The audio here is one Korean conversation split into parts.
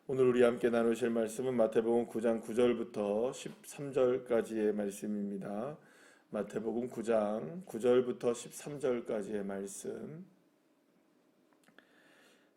오늘 우리 함께 나누실 말씀은 마태복음 9장 9절부터 13절까지의 말씀입니다. 마태복음 9장 9절부터 13절까지의 말씀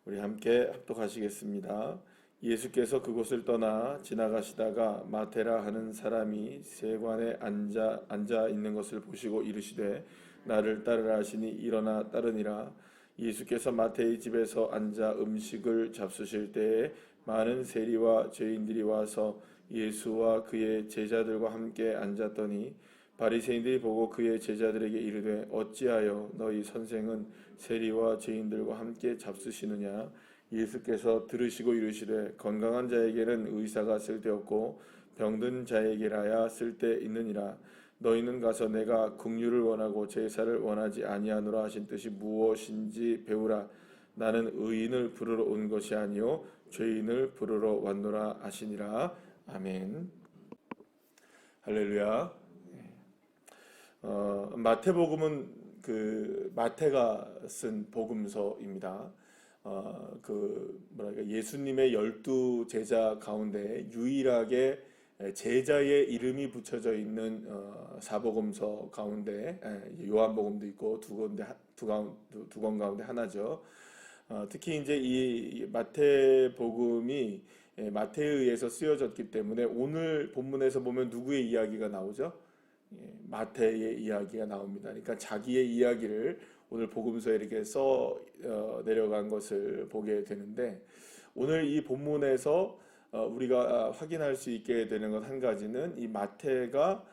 우리 함께 합독하시겠습니다. 예수께서 그곳을 떠나 지나가시다가 마테라 하는 사람이 세관에 앉아 있는 것을 보시고 이르시되 나를 따르라 하시니 일어나 따르니라. 예수께서 마태의 집에서 앉아 음식을 잡수실 때에 많은 세리와 죄인들이 와서 예수와 그의 제자들과 함께 앉았더니 바리새인들이 보고 그의 제자들에게 이르되 어찌하여 너희 선생은 세리와 죄인들과 함께 잡수시느냐. 예수께서 들으시고 이르시되 건강한 자에게는 의사가 쓸데없고 병든 자에게라야 쓸데있느니라. 너희는 가서 내가 긍휼을 원하고 제사를 원하지 아니하노라 하신 뜻이 무엇인지 배우라. 나는 의인을 부르러 온 것이 아니요 죄인을 부르러 왔노라 하시니라. 아멘. 할렐루야. 마태복음은 마태가 쓴 복음서입니다. 예수님의 12 제자 가운데 유일하게 제자의 이름이 붙여져 있는 사복음서 가운데 요한복음도 있고 두 권 가운데 하나죠. 특히 이제 이 마태복음이 마태에 의해서 쓰여졌기 때문에 오늘 본문에서 보면 누구의 이야기가 나오죠? 마태의 이야기가 나옵니다. 그러니까 자기의 이야기를 오늘 복음서에 이렇게 써 내려간 것을 보게 되는데, 오늘 이 본문에서 우리가 확인할 수 있게 되는 것 한 가지는 이 마태가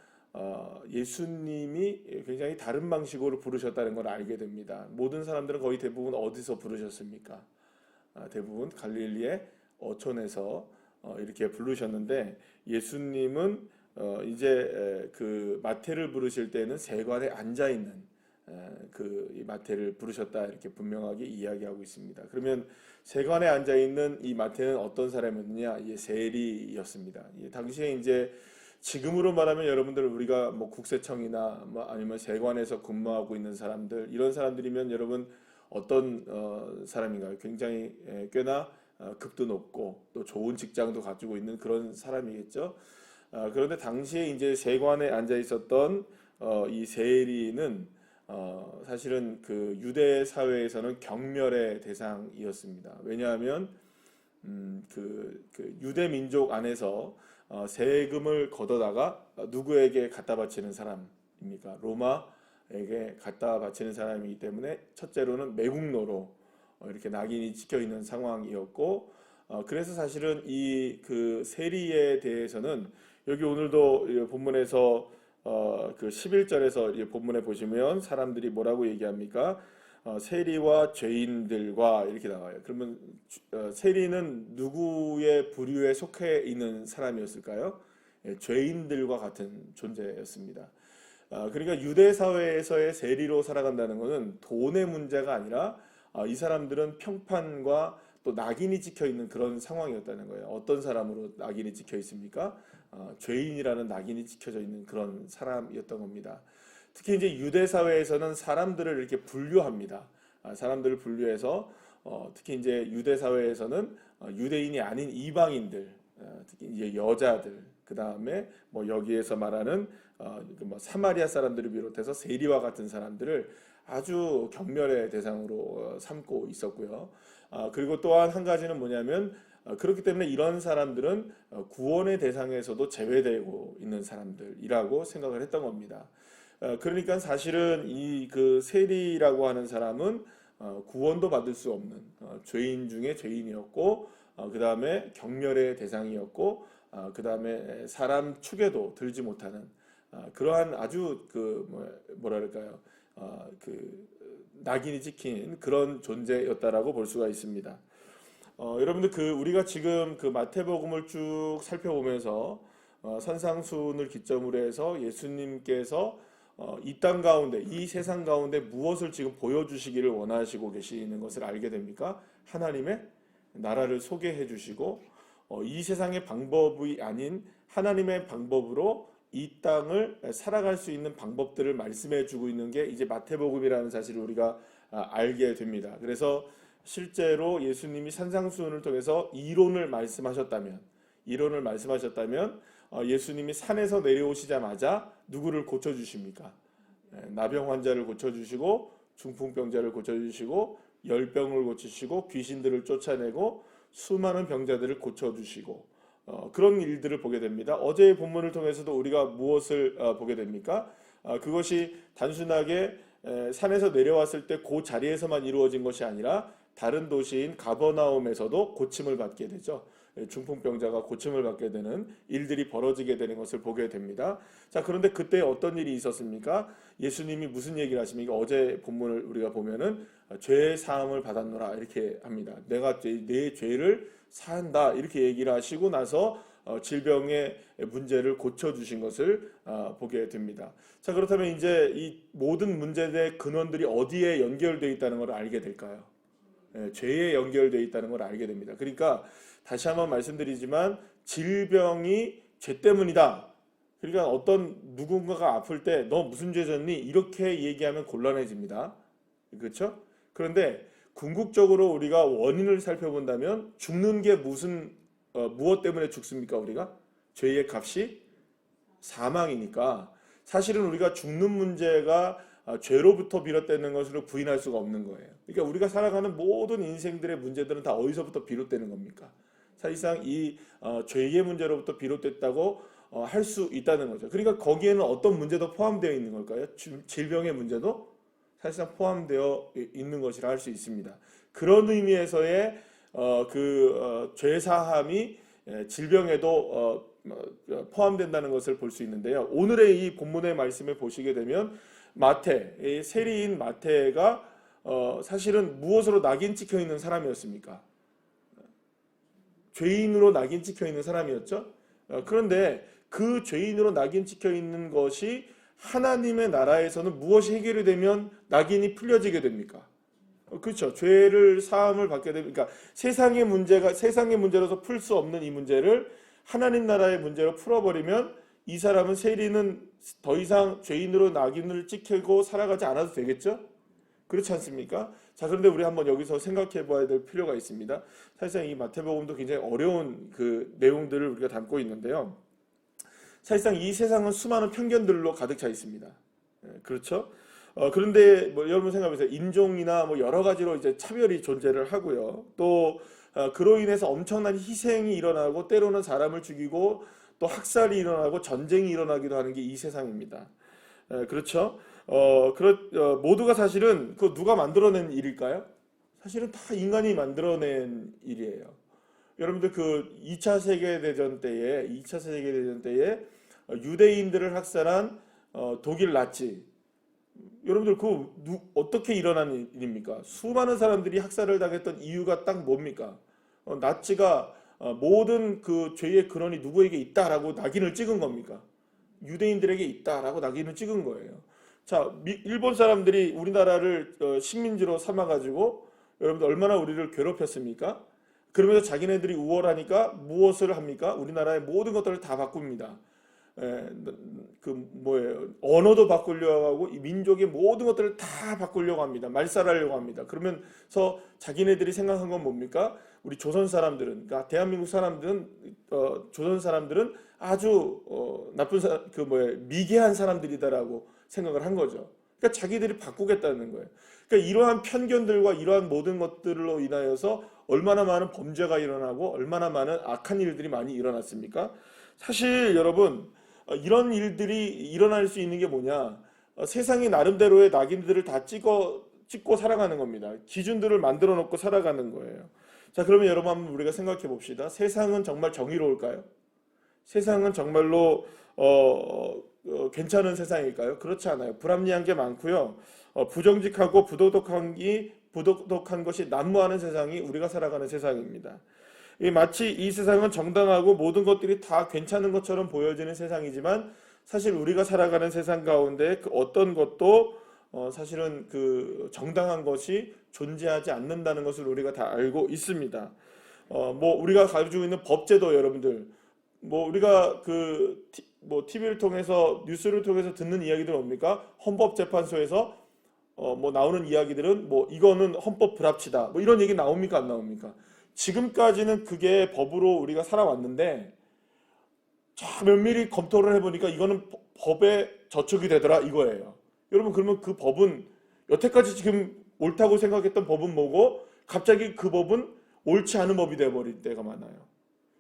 예수님이 굉장히 다른 방식으로 부르셨다는 걸 알게 됩니다. 모든 사람들은 거의 대부분 어디서 부르셨습니까? 대부분 갈릴리의 어촌에서 이렇게 부르셨는데, 예수님은 이제 그 마태를 부르실 때는 세관에 앉아 있는 이 마태를 부르셨다 이렇게 분명하게 이야기하고 있습니다. 그러면 세관에 앉아 있는 이 마태는 어떤 사람이었느냐? 세리였습니다. 당시에 이제 지금으로 말하면 여러분들 우리가 뭐 국세청이나 아니면 세관에서 근무하고 있는 사람들, 이런 사람들이면 여러분 어떤 사람인가요? 굉장히 꽤나 급도 높고 또 좋은 직장도 가지고 있는 그런 사람이겠죠. 그런데 당시에 이제 세관에 앉아 있었던 이 세리는 사실은 그 유대 사회에서는 경멸의 대상이었습니다. 왜냐하면 그 유대 민족 안에서 세금을 걷어다가 누구에게 갖다 바치는 사람입니까? 로마에게 갖다 바치는 사람이기 때문에 첫째로는 매국노로 이렇게 낙인이 찍혀 있는 상황이었고, 그래서 사실은 이 그 세리에 대해서는 여기 오늘도 본문에서 그 11절에서 본문에 보시면 사람들이 뭐라고 얘기합니까? 세리와 죄인들과 이렇게 나와요. 그러면 세리는 누구의 부류에 속해 있는 사람이었을까요? 죄인들과 같은 존재였습니다. 그러니까 유대 사회에서의 세리로 살아간다는 것은 돈의 문제가 아니라 이 사람들은 평판과 또 낙인이 찍혀 있는 그런 상황이었다는 거예요. 어떤 사람으로 낙인이 찍혀 있습니까? 죄인이라는 낙인이 찍혀져 있는 그런 사람이었던 겁니다. 특히 이제 유대 사회에서는 사람들을 이렇게 분류합니다. 사람들을 분류해서 특히 이제 유대 사회에서는 유대인이 아닌 이방인들, 특히 이제 여자들, 그 다음에 뭐 여기에서 말하는 사마리아 사람들을 비롯해서 세리와 같은 사람들을 아주 경멸의 대상으로 삼고 있었고요. 그리고 또한 한 가지는 뭐냐면, 그렇기 때문에 이런 사람들은 구원의 대상에서도 제외되고 있는 사람들이라고 생각을 했던 겁니다. 그러니까 사실은 이 그 세리라고 하는 사람은 구원도 받을 수 없는 죄인 중에 죄인이었고, 그 다음에 경멸의 대상이었고, 그 다음에 사람 축에도 들지 못하는 그러한 아주 뭐랄까요, 낙인이 찍힌 그런 존재였다라고 볼 수가 있습니다. 여러분들 우리가 지금 그 마태복음을 쭉 살펴보면서 선상순을 기점으로 해서 예수님께서 이 땅 가운데, 이 세상 가운데 무엇을 지금 보여주시기를 원하시고 계시는 것을 알게 됩니까? 하나님의 나라를 소개해 주시고 이 세상의 방법이 아닌 하나님의 방법으로 이 땅을 살아갈 수 있는 방법들을 말씀해 주고 있는 게 이제 마태복음이라는 사실을 우리가 알게 됩니다. 그래서 실제로 예수님이 산상수훈을 통해서 이론을 말씀하셨다면 예수님이 산에서 내려오시자마자 누구를 고쳐주십니까? 나병 환자를 고쳐주시고 중풍병자를 고쳐주시고 열병을 고치시고 귀신들을 쫓아내고 수많은 병자들을 고쳐주시고 그런 일들을 보게 됩니다. 어제의 본문을 통해서도 우리가 무엇을 보게 됩니까? 그것이 단순하게 산에서 내려왔을 때 그 자리에서만 이루어진 것이 아니라 다른 도시인 가버나움에서도 고침을 받게 되죠. 중풍병자가 고침을 받게 되는 일들이 벌어지게 되는 것을 보게 됩니다. 자, 그런데 그때 어떤 일이 있었습니까? 예수님이 무슨 얘기를 하십니까? 어제 본문을 우리가 보면은 죄 사함을 받았노라 이렇게 합니다. 내가 내 죄를 사한다 이렇게 얘기를 하시고 나서 질병의 문제를 고쳐주신 것을 보게 됩니다. 자, 그렇다면 이제 이 모든 문제의 근원들이 어디에 연결되어 있다는 걸 알게 될까요? 죄에 연결되어 있다는 걸 알게 됩니다. 그러니까 다시 한번 말씀드리지만 질병이 죄 때문이다. 그러니까 어떤 누군가가 아플 때 너 무슨 죄 졌니? 이렇게 얘기하면 곤란해집니다. 그렇죠? 그런데 궁극적으로 우리가 원인을 살펴본다면 죽는 게 무엇 때문에 죽습니까? 우리가 죄의 값이 사망이니까 사실은 우리가 죽는 문제가 죄로부터 비롯되는 것으로 부인할 수가 없는 거예요. 그러니까 우리가 살아가는 모든 인생들의 문제들은 다 어디서부터 비롯되는 겁니까? 사실상 이 죄의 문제로부터 비롯됐다고 할 수 있다는 거죠. 그러니까 거기에는 어떤 문제도 포함되어 있는 걸까요? 질병의 문제도 사실상 포함되어 있는 것이라 할 수 있습니다. 그런 의미에서의 죄 사함이 질병에도 포함된다는 것을 볼 수 있는데요. 오늘의 이 본문의 말씀을 보시게 되면 마태, 세리인 마태가 사실은 무엇으로 낙인 찍혀 있는 사람이었습니까? 죄인으로 낙인 찍혀 있는 사람이었죠. 그런데 그 죄인으로 낙인 찍혀 있는 것이 하나님의 나라에서는 무엇이 해결이 되면 낙인이 풀려지게 됩니까? 그렇죠. 죄를 사함을 받게 되면, 그러니까 세상의 문제로서 풀 수 없는 이 문제를 하나님 나라의 문제로 풀어버리면 이 사람은 세리는 더 이상 죄인으로 낙인을 찍히고 살아가지 않아도 되겠죠? 그렇지 않습니까? 자, 그런데 우리 한번 여기서 생각해 봐야 될 필요가 있습니다. 사실상 이 마태복음도 굉장히 어려운 그 내용들을 우리가 담고 있는데요. 사실상 이 세상은 수많은 편견들로 가득 차 있습니다. 그렇죠? 그런데 여러분 생각해보세요. 인종이나 여러 가지로 이제 차별이 존재를 하고요. 또 그로 인해서 엄청난 희생이 일어나고 때로는 사람을 죽이고 또 학살이 일어나고 전쟁이 일어나기도 하는 게 이 세상입니다. 그렇죠? 모두가 사실은 그 누가 만들어낸 일일까요? 사실은 다 인간이 만들어낸 일이에요. 여러분들 그 2차 세계대전 때에 유대인들을 학살한 독일 나치, 여러분들 어떻게 일어난 일입니까? 수많은 사람들이 학살을 당했던 이유가 딱 뭡니까? 나치가 모든 그 죄의 근원이 누구에게 있다라고 낙인을 찍은 겁니까? 유대인들에게 있다라고 낙인을 찍은 거예요. 자, 일본 사람들이 우리나라를 식민지로 삼아가지고 여러분들 얼마나 우리를 괴롭혔습니까? 그러면서 자기네들이 우월하니까 무엇을 합니까? 우리나라의 모든 것들을 다 바꿉니다. 언어도 바꾸려고 하고 민족의 모든 것들을 다 바꾸려고 합니다. 말살하려고 합니다. 그러면서 자기네들이 생각한 건 뭡니까? 우리 조선 사람들은, 그러니까 대한민국 사람들은, 조선 사람들은 아주 나쁜 미개한 사람들이다라고 생각을 한 거죠. 그러니까 자기들이 바꾸겠다는 거예요. 그러니까 이러한 편견들과 이러한 모든 것들로 인하여서 얼마나 많은 범죄가 일어나고 얼마나 많은 악한 일들이 많이 일어났습니까? 사실 여러분, 이런 일들이 일어날 수 있는 게 뭐냐? 세상이 나름대로의 낙인들을 다 찍고 살아가는 겁니다. 기준들을 만들어 놓고 살아가는 거예요. 자, 그러면 여러분 한번 우리가 생각해 봅시다. 세상은 정말 정의로울까요? 세상은 정말로 괜찮은 세상일까요? 그렇지 않아요. 불합리한 게 많고요. 부정직하고 부도덕한 것이 난무하는 세상이 우리가 살아가는 세상입니다. 마치 이 세상은 정당하고 모든 것들이 다 괜찮은 것처럼 보여지는 세상이지만 사실 우리가 살아가는 세상 가운데 그 어떤 것도 사실은 그 정당한 것이 존재하지 않는다는 것을 우리가 다 알고 있습니다. 우리가 가지고 있는 법제도 여러분들, 우리가 TV를 통해서 뉴스를 통해서 듣는 이야기들 뭡니까? 헌법재판소에서 뭐 나오는 이야기들은 뭐 이거는 헌법 불합치다 뭐 이런 얘기 나옵니까 안 나옵니까? 지금까지는 그게 법으로 우리가 살아왔는데 자 면밀히 검토를 해보니까 이거는 법에 저촉이 되더라 이거예요. 여러분 그러면 그 법은 여태까지 지금 옳다고 생각했던 법은 뭐고 갑자기 그 법은 옳지 않은 법이 되어버릴 때가 많아요.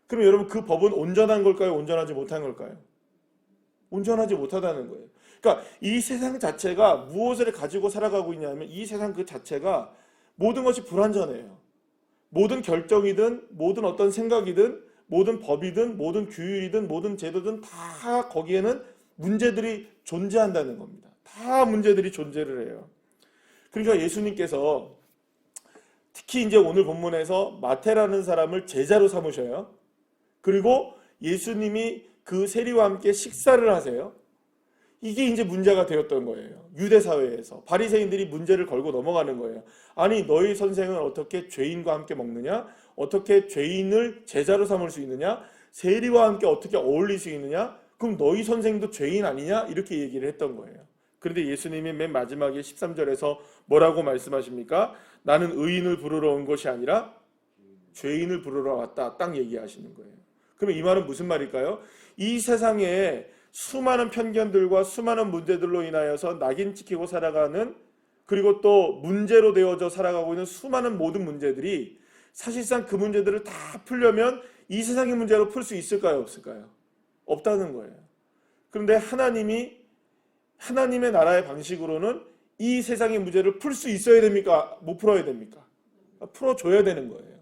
그럼 여러분 그 법은 온전한 걸까요? 온전하지 못한 걸까요? 온전하지 못하다는 거예요. 그러니까 이 세상 자체가 무엇을 가지고 살아가고 있냐면 이 세상 그 자체가 모든 것이 불완전해요. 모든 결정이든 모든 어떤 생각이든 모든 법이든 모든 규율이든 모든 제도든 다 거기에는 문제들이 존재한다는 겁니다. 다 문제들이 존재를 해요. 그러니까 예수님께서 특히 이제 오늘 본문에서 마태라는 사람을 제자로 삼으셔요. 그리고 예수님이 그 세리와 함께 식사를 하세요. 이게 이제 문제가 되었던 거예요. 유대 사회에서 바리새인들이 문제를 걸고 넘어가는 거예요. 아니 너희 선생은 어떻게 죄인과 함께 먹느냐? 어떻게 죄인을 제자로 삼을 수 있느냐? 세리와 함께 어떻게 어울릴 수 있느냐? 그럼 너희 선생도 죄인 아니냐? 이렇게 얘기를 했던 거예요. 그런데 예수님이 맨 마지막에 13절에서 뭐라고 말씀하십니까? 나는 의인을 부르러 온 것이 아니라 죄인을 부르러 왔다. 딱 얘기하시는 거예요. 그러면 이 말은 무슨 말일까요? 이 세상에 수많은 편견들과 수많은 문제들로 인하여서 낙인 찍히고 살아가는 그리고 또 문제로 되어져 살아가고 있는 수많은 모든 문제들이 사실상 그 문제들을 다 풀려면 이 세상의 문제로 풀 수 있을까요? 없을까요? 없다는 거예요. 그런데 하나님의 나라의 방식으로는 이 세상의 문제를 풀 수 있어야 됩니까? 못 풀어야 됩니까? 풀어줘야 되는 거예요.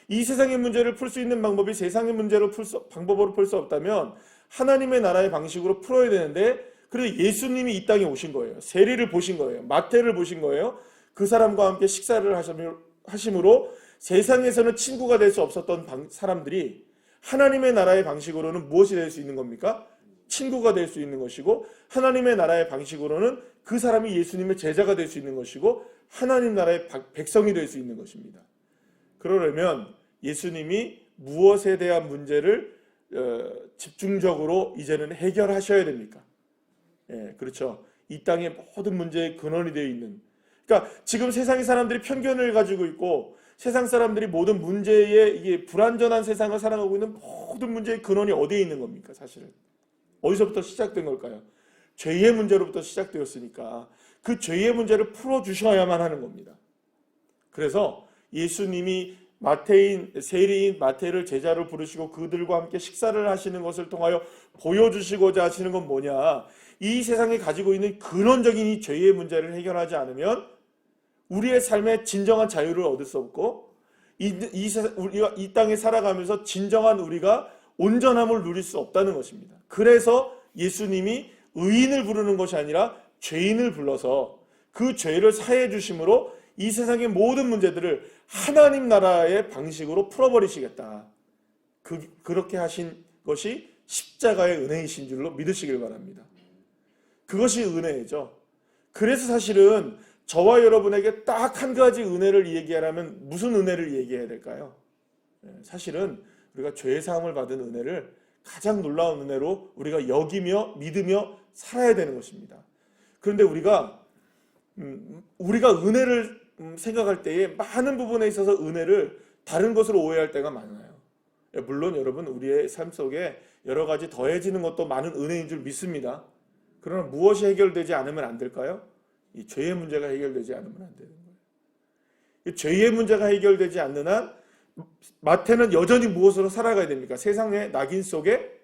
이 세상의 문제를 풀 수 있는 방법이 세상의 문제로 방법으로 풀 수 없다면 하나님의 나라의 방식으로 풀어야 되는데 그래서 예수님이 이 땅에 오신 거예요. 세리를 보신 거예요. 마태를 보신 거예요. 그 사람과 함께 식사를 하심으로 세상에서는 친구가 될 수 없었던 사람들이 하나님의 나라의 방식으로는 무엇이 될 수 있는 겁니까? 친구가 될 수 있는 것이고 하나님의 나라의 방식으로는 그 사람이 예수님의 제자가 될 수 있는 것이고 하나님 나라의 백성이 될 수 있는 것입니다. 그러려면 예수님이 무엇에 대한 문제를 집중적으로 이제는 해결하셔야 됩니까? 예, 그렇죠. 이 땅의 모든 문제의 근원이 되어 있는. 그러니까 지금 세상의 사람들이 편견을 가지고 있고 세상 사람들이 모든 문제에 이게 불완전한 세상을 살아가고 있는 모든 문제의 근원이 어디에 있는 겁니까? 사실은 어디서부터 시작된 걸까요? 죄의 문제로부터 시작되었으니까 그 죄의 문제를 풀어주셔야만 하는 겁니다. 그래서 예수님이 세리인 마태를 제자로 부르시고 그들과 함께 식사를 하시는 것을 통하여 보여주시고자 하시는 건 뭐냐? 이 세상에 가지고 있는 근원적인 이 죄의 문제를 해결하지 않으면 우리의 삶에 진정한 자유를 얻을 수 없고 우리가 이 땅에 살아가면서 진정한 우리가 온전함을 누릴 수 없다는 것입니다. 그래서 예수님이 의인을 부르는 것이 아니라 죄인을 불러서 그 죄를 사해 주심으로 이 세상의 모든 문제들을 하나님 나라의 방식으로 풀어버리시겠다. 그렇게 하신 것이 십자가의 은혜이신 줄로 믿으시길 바랍니다. 그것이 은혜죠. 그래서 사실은 저와 여러분에게 딱 한 가지 은혜를 얘기하라면 무슨 은혜를 얘기해야 될까요? 사실은 우리가 죄 사함을 받은 은혜를 가장 놀라운 은혜로 우리가 여기며 믿으며 살아야 되는 것입니다. 그런데 우리가 은혜를 생각할 때에 많은 부분에 있어서 은혜를 다른 것으로 오해할 때가 많아요. 물론 여러분 우리의 삶 속에 여러 가지 더해지는 것도 많은 은혜인 줄 믿습니다. 그러나 무엇이 해결되지 않으면 안 될까요? 이 죄의 문제가 해결되지 않으면 안 되는 거예요. 이 죄의 문제가 해결되지 않는 한 마태는 여전히 무엇으로 살아가야 됩니까? 세상의 낙인 속에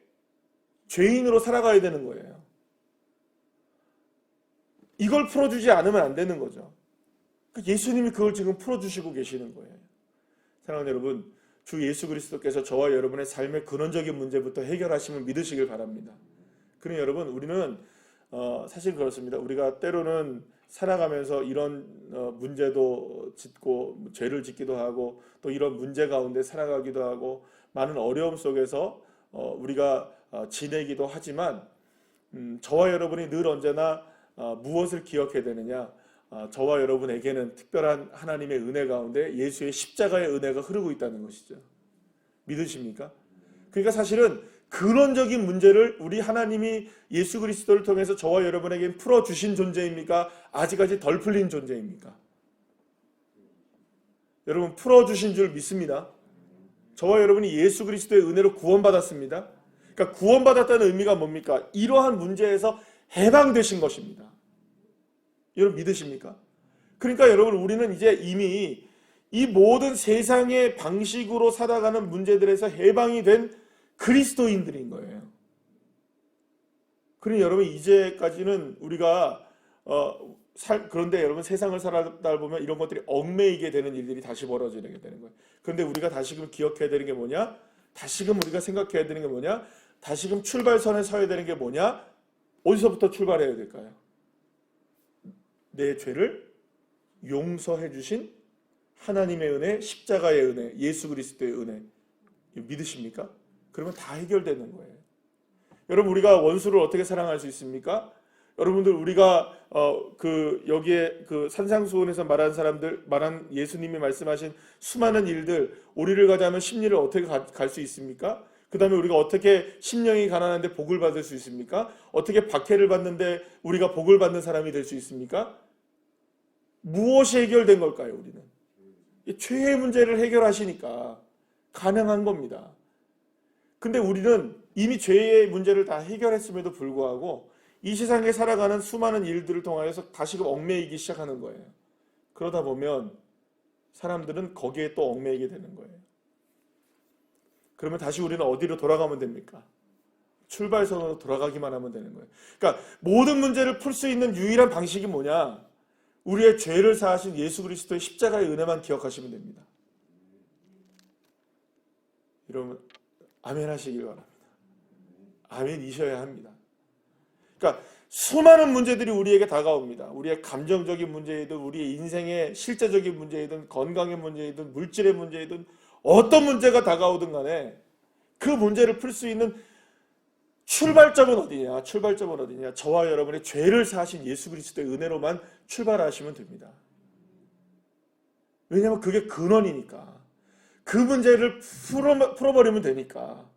죄인으로 살아가야 되는 거예요. 이걸 풀어주지 않으면 안 되는 거죠. 예수님이 그걸 지금 풀어주시고 계시는 거예요. 사랑하는 여러분, 주 예수 그리스도께서 저와 여러분의 삶의 근원적인 문제부터 해결하심을 믿으시길 바랍니다. 그러니 여러분, 우리는 사실 그렇습니다. 우리가 때로는 살아가면서 이런 문제도 짓고 죄를 짓기도 하고 또 이런 문제 가운데 살아가기도 하고 많은 어려움 속에서 우리가 지내기도 하지만 저와 여러분이 늘 언제나 무엇을 기억해야 되느냐? 저와 여러분에게는 특별한 하나님의 은혜 가운데 예수의 십자가의 은혜가 흐르고 있다는 것이죠. 믿으십니까? 그러니까 사실은 근원적인 문제를 우리 하나님이 예수 그리스도를 통해서 저와 여러분에게 풀어주신 존재입니까? 아직까지 덜 풀린 존재입니까? 여러분, 풀어주신 줄 믿습니다. 저와 여러분이 예수 그리스도의 은혜로 구원받았습니다. 그러니까 구원받았다는 의미가 뭡니까? 이러한 문제에서 해방되신 것입니다. 여러분 믿으십니까? 그러니까 여러분, 우리는 이제 이미 이 모든 세상의 방식으로 살아가는 문제들에서 해방이 된 그리스도인들인 거예요. 그러니 여러분, 이제까지는 우리가 그런데 여러분, 세상을 살아다 보면 이런 것들이 얽매이게 되는 일들이 다시 벌어지게 되는 거예요. 그런데 우리가 다시금 기억해야 되는 게 뭐냐? 다시금 우리가 생각해야 되는 게 뭐냐? 다시금 출발선에 서야 되는 게 뭐냐? 어디서부터 출발해야 될까요? 내 죄를 용서해 주신 하나님의 은혜, 십자가의 은혜, 예수 그리스도의 은혜, 믿으십니까? 그러면 다 해결되는 거예요. 여러분, 우리가 원수를 어떻게 사랑할 수 있습니까? 여러분들, 우리가 여기에 산상수훈에서 말한 예수님이 말씀하신 수많은 일들, 오리를 가자면 십리를 어떻게 갈 수 있습니까? 그 다음에 우리가 어떻게 심령이 가난한데 복을 받을 수 있습니까? 어떻게 박해를 받는데 우리가 복을 받는 사람이 될 수 있습니까? 무엇이 해결된 걸까요, 우리는? 죄의 문제를 해결하시니까 가능한 겁니다. 근데 우리는 이미 죄의 문제를 다 해결했음에도 불구하고 이 세상에 살아가는 수많은 일들을 통하여서 다시금 얽매이기 시작하는 거예요. 그러다 보면 사람들은 거기에 또 얽매이게 되는 거예요. 그러면 다시 우리는 어디로 돌아가면 됩니까? 출발선으로 돌아가기만 하면 되는 거예요. 그러니까 모든 문제를 풀 수 있는 유일한 방식이 뭐냐? 우리의 죄를 사하신 예수 그리스도의 십자가의 은혜만 기억하시면 됩니다. 여러분, 아멘 하시길 바랍니다. 아멘이셔야 합니다. 그러니까 수많은 문제들이 우리에게 다가옵니다. 우리의 감정적인 문제이든 우리의 인생의 실제적인 문제이든 건강의 문제이든 물질의 문제이든 어떤 문제가 다가오든 간에 그 문제를 풀 수 있는 출발점은 어디냐? 출발점은 어디냐? 저와 여러분의 죄를 사하신 예수 그리스도의 은혜로만 출발하시면 됩니다. 왜냐하면 그게 근원이니까. 그 문제를 풀어버리면 되니까.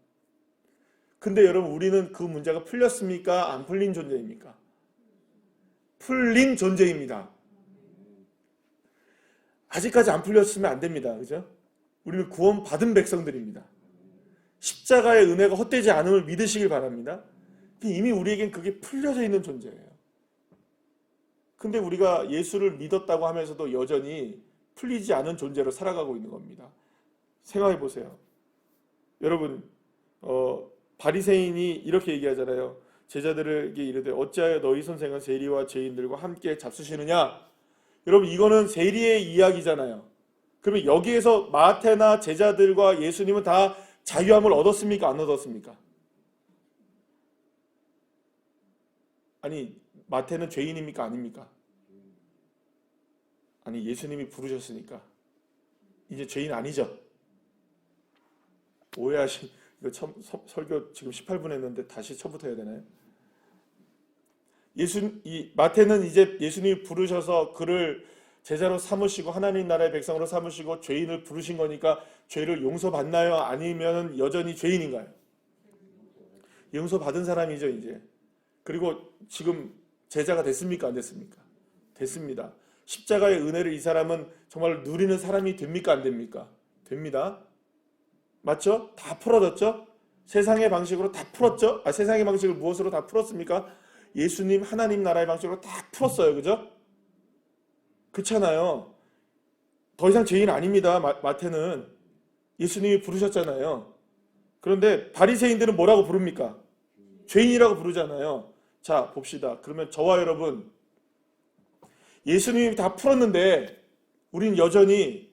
근데 여러분, 우리는 그 문제가 풀렸습니까? 안 풀린 존재입니까? 풀린 존재입니다. 아직까지 안 풀렸으면 안 됩니다. 그죠? 우리는 구원받은 백성들입니다. 십자가의 은혜가 헛되지 않음을 믿으시길 바랍니다. 이미 우리에겐 그게 풀려져 있는 존재예요. 근데 우리가 예수를 믿었다고 하면서도 여전히 풀리지 않은 존재로 살아가고 있는 겁니다. 생각해 보세요. 여러분, 바리새인이 이렇게 얘기하잖아요. 제자들에게 이르되 어찌하여 너희 선생은 세리와 죄인들과 함께 잡수시느냐? 여러분, 이거는 세리의 이야기잖아요. 그러면 여기에서 마태나 제자들과 예수님은 다 자유함을 얻었습니까? 안 얻었습니까? 아니, 마태는 죄인입니까? 아닙니까? 아니, 예수님이 부르셨으니까 이제 죄인 아니죠? 오해하신, 이거 설교 지금 18분 했는데 다시 처음부터 해야 되나요? 마태는 이제 예수님이 부르셔서 그를 제자로 삼으시고 하나님 나라의 백성으로 삼으시고 죄인을 부르신 거니까 죄를 용서받나요? 아니면 여전히 죄인인가요? 용서받은 사람이죠, 이제. 그리고 지금 제자가 됐습니까? 안 됐습니까? 됐습니다. 십자가의 은혜를 이 사람은 정말 누리는 사람이 됩니까? 안 됩니까? 됩니다. 맞죠? 다 풀어졌죠? 세상의 방식으로 다 풀었죠? 세상의 방식을 무엇으로 다 풀었습니까? 예수님 하나님 나라의 방식으로 다 풀었어요. 그죠? 그렇잖아요. 더 이상 죄인 아닙니다. 마태는 예수님이 부르셨잖아요. 그런데 바리새인들은 뭐라고 부릅니까? 죄인이라고 부르잖아요. 자, 봅시다. 그러면 저와 여러분, 예수님이 다 풀었는데 우린 여전히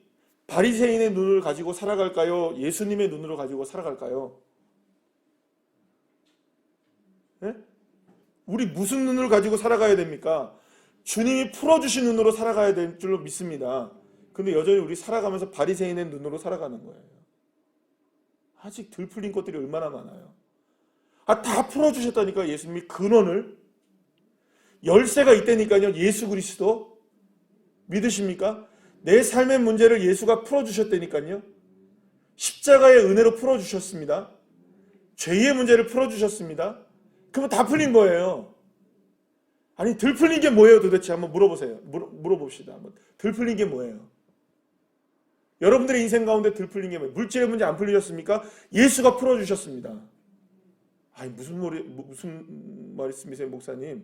바리새인의 눈을 가지고 살아갈까요? 예수님의 눈으로 가지고 살아갈까요? 네? 우리 무슨 눈을 가지고 살아가야 됩니까? 주님이 풀어주신 눈으로 살아가야 될 줄로 믿습니다. 근데 여전히 우리 살아가면서 바리새인의 눈으로 살아가는 거예요. 아직 덜 풀린 것들이 얼마나 많아요. 다 풀어주셨다니까. 예수님이 근원을, 열쇠가 있다니까요. 예수 그리스도 믿으십니까? 내 삶의 문제를 예수가 풀어주셨다니까요. 십자가의 은혜로 풀어주셨습니다. 죄의 문제를 풀어주셨습니다. 그러면 다 풀린 거예요. 아니 덜 풀린 게 뭐예요 도대체? 한번 물어보세요. 물어봅시다. 한번. 덜 풀린 게 뭐예요? 여러분들의 인생 가운데 덜 풀린 게 뭐예요? 물질의 문제 안 풀리셨습니까? 예수가 풀어주셨습니다. 아니 무슨 말씀이세요 목사님?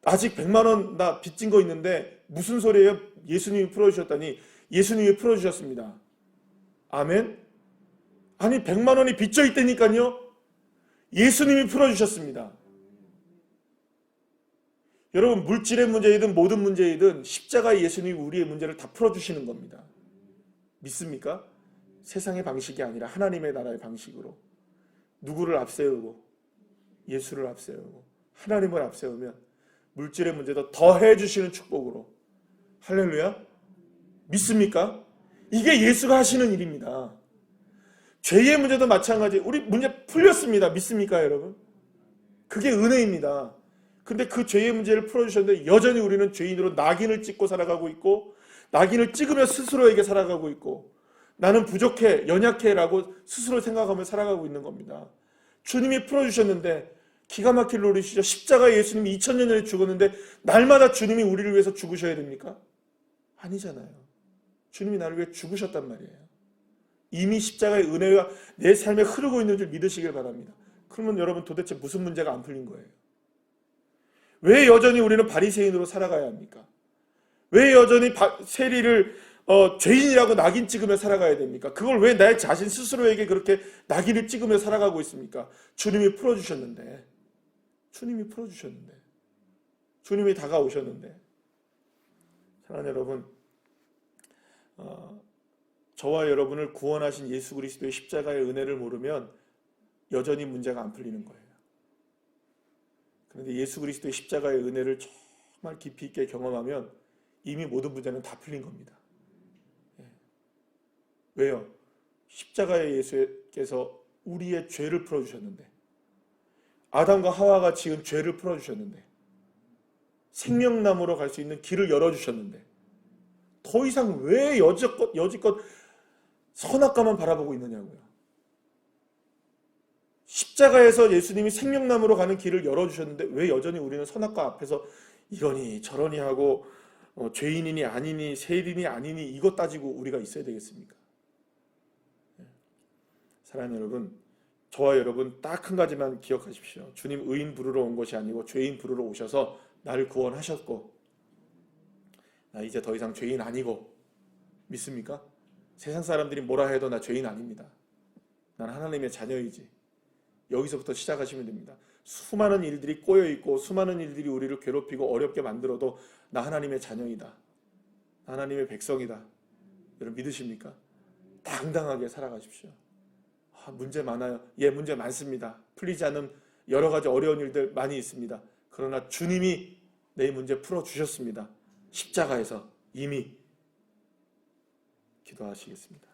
아직 100만 원 나 빚진 거 있는데 무슨 소리예요? 예수님이 풀어주셨다니. 예수님이 풀어주셨습니다. 아멘? 아니 100만 원이 빚져 있다니까요. 예수님이 풀어주셨습니다. 여러분 물질의 문제이든 모든 문제이든 십자가의 예수님이 우리의 문제를 다 풀어주시는 겁니다. 믿습니까? 세상의 방식이 아니라 하나님의 나라의 방식으로 누구를 앞세우고 예수를 앞세우고 하나님을 앞세우면 물질의 문제도 더 해주시는 축복으로. 할렐루야. 믿습니까? 이게 예수가 하시는 일입니다. 죄의 문제도 마찬가지. 우리 문제 풀렸습니다. 믿습니까 여러분? 그게 은혜입니다. 근데 그 죄의 문제를 풀어주셨는데 여전히 우리는 죄인으로 낙인을 찍고 살아가고 있고 낙인을 찍으며 스스로에게 살아가고 있고 나는 부족해 연약해 라고 스스로 생각하며 살아가고 있는 겁니다. 주님이 풀어주셨는데 기가 막힐 노릇이죠. 십자가에 예수님이 2000년 전에 죽었는데 날마다 주님이 우리를 위해서 죽으셔야 됩니까? 아니잖아요. 주님이 나를 위해 죽으셨단 말이에요. 이미 십자가의 은혜가 내 삶에 흐르고 있는 줄 믿으시길 바랍니다. 그러면 여러분 도대체 무슨 문제가 안 풀린 거예요? 왜 여전히 우리는 바리새인으로 살아가야 합니까? 왜 여전히 세리를 죄인이라고 낙인 찍으며 살아가야 됩니까? 그걸 왜 내 자신 스스로에게 그렇게 낙인을 찍으며 살아가고 있습니까? 주님이 풀어주셨는데 주님이 다가오셨는데 사랑하는 여러분 저와 여러분을 구원하신 예수 그리스도의 십자가의 은혜를 모르면 여전히 문제가 안 풀리는 거예요. 그런데 예수 그리스도의 십자가의 은혜를 정말 깊이 있게 경험하면 이미 모든 문제는 다 풀린 겁니다. 왜요? 십자가의 예수께서 우리의 죄를 풀어주셨는데 아담과 하와가 지은 죄를 풀어주셨는데 생명나무로 갈 수 있는 길을 열어주셨는데 더 이상 왜 여지껏 선악과만 바라보고 있느냐고요. 십자가에서 예수님이 생명나무로 가는 길을 열어주셨는데 왜 여전히 우리는 선악과 앞에서 이러니 저러니 하고 죄인이니 아니니 세리니 아니니 이것 따지고 우리가 있어야 되겠습니까? 사랑하는 여러분, 저와 여러분 딱 한 가지만 기억하십시오. 주님 의인 부르러 온 것이 아니고 죄인 부르러 오셔서 나를 구원하셨고 나 이제 더 이상 죄인 아니고. 믿습니까? 세상 사람들이 뭐라 해도 나 죄인 아닙니다. 난 하나님의 자녀이지. 여기서부터 시작하시면 됩니다. 수많은 일들이 꼬여있고 수많은 일들이 우리를 괴롭히고 어렵게 만들어도 나 하나님의 자녀이다. 하나님의 백성이다. 여러분 믿으십니까? 당당하게 살아가십시오. 문제 많아요. 예, 문제 많습니다. 풀리지 않은 여러 가지 어려운 일들 많이 있습니다. 그러나 주님이 내 문제 풀어주셨습니다. 십자가에서 이미. 기도하시겠습니다.